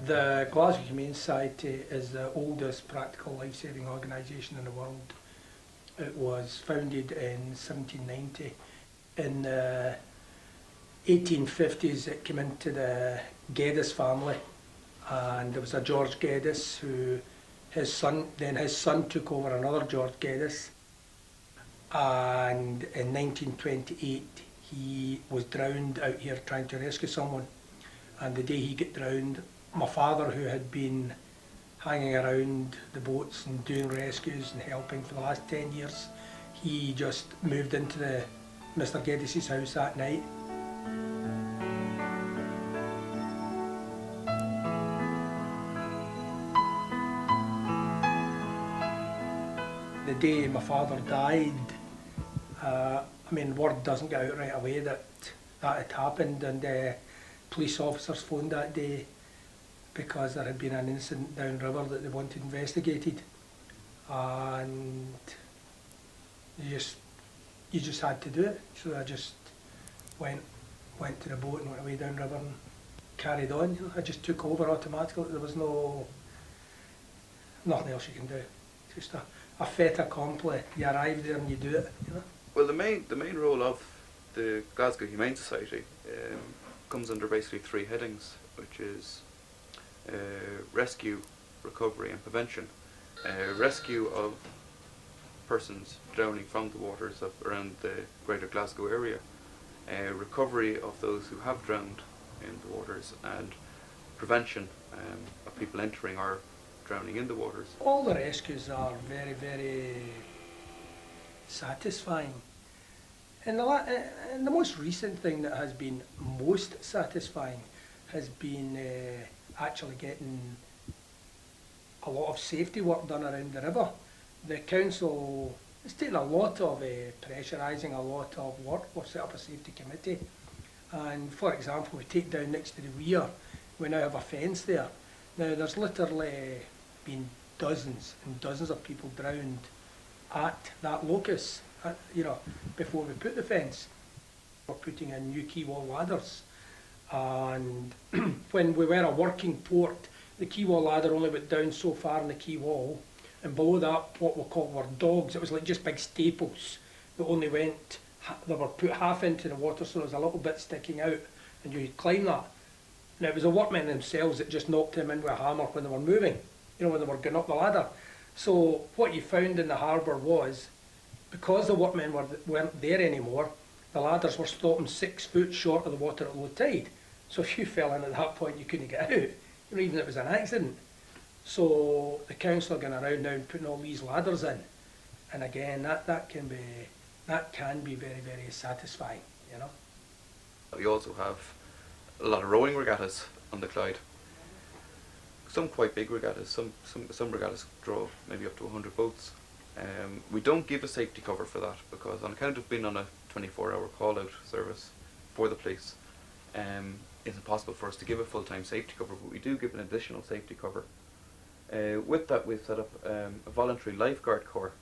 The Glasgow Humane Society is the oldest practical life-saving organisation in the world. It was founded in 1790. In the 1850s it came into the Geddes family, and there was a George Geddes who his son took over another George Geddes, and in 1928 he was drowned out here trying to rescue someone, and the day he got drowned, my father, who had been hanging around the boats and doing rescues and helping for the last 10 years, he just moved into Mr. Geddes' house that night. The day my father died, word doesn't get out right away that had happened, and police officers phoned that day because there had been an incident downriver that they wanted investigated, and you just had to do it. So I just went to the boat and went away downriver and carried on. You know, I just took over automatically. There was nothing else you can do. Just a fait accompli. You arrive there and you do it. You know. Well, the main role of the Glasgow Humane Society comes under basically three headings, which is rescue, recovery and prevention. Rescue of persons drowning from the waters around the greater Glasgow area, recovery of those who have drowned in the waters, and prevention of people entering or drowning in the waters. All the rescues are very, very satisfying. And the most recent thing that has been most satisfying has been actually getting a lot of safety work done around the river. The council has taken a lot of pressurising, a lot of work. We've set up a safety committee, and for example, we take down next to the weir, we now have a fence there. Now there's literally been dozens and dozens of people drowned at that locus, before we put the fence. We're putting in new quay wall ladders, and when we were a working port, the quay wall ladder only went down so far in the quay wall, and below that what we call were dogs. It was like just big staples that only went, they were put half into the water, so there was a little bit sticking out, and you could climb that. And it was the workmen themselves that just knocked them in with a hammer when they were moving, when they were going up the ladder. So what you found in the harbour was, because the workmen weren't there anymore, the ladders were stopping 6 foot short of the water at low tide. So if you fell in at that point, you couldn't get out, even if it was an accident. So the council are going around now and putting all these ladders in, and again, that can be very, very satisfying. We also have a lot of rowing regattas on the Clyde. Some quite big regattas. Some regattas draw maybe up to 100 boats. We don't give a safety cover for that because, on account of being on a 24-hour call-out service for the police, it's impossible for us to give a full-time safety cover, but we do give an additional safety cover. With that, we've set up a voluntary lifeguard corps,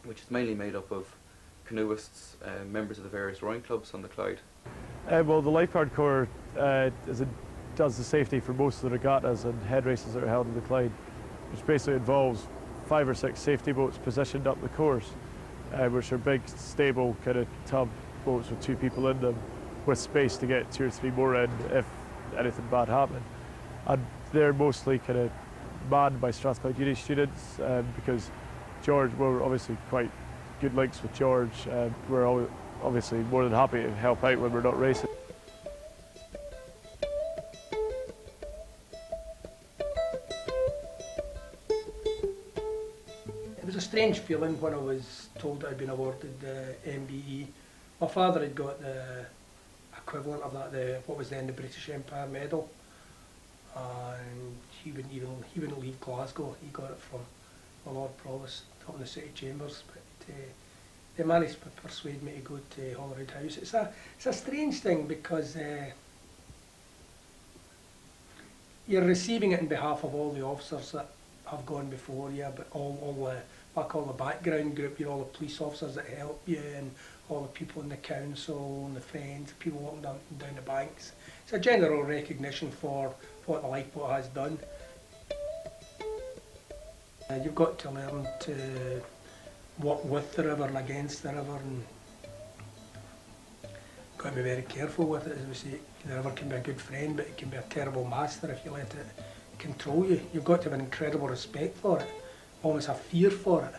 which is mainly made up of canoeists, members of the various rowing clubs on the Clyde. Well, the lifeguard corps does the safety for most of the regattas and head races that are held in the Clyde, which basically involves 5 or 6 safety boats positioned up the course, which are big, stable kind of tub boats with 2 people in them, with space to get 2 or 3 more in if anything bad happened. And they're mostly kind of manned by Strathclyde Uni students, because we're obviously quite good links with George. We're obviously more than happy to help out when we're not racing. It was a strange feeling when I was told that I'd been awarded the MBE. My father had got the equivalent of that, what was then the British Empire Medal, and he wouldn't leave Glasgow. He got it from the Lord Provost up in the City Chambers, but they managed to persuade me to go to Holyrood House. It's a strange thing because you're receiving it on behalf of all the officers that have gone before you, but all the background group, all the police officers that help you, and all the people in the council and the friends, people walking down the banks. It's a general recognition for what the lifeboat has done. You've got to learn to work with the river and against the river, and got to be very careful with it. As we say, the river can be a good friend, but it can be a terrible master if you let it control you. You've got to have an incredible respect for it, almost a fear for it.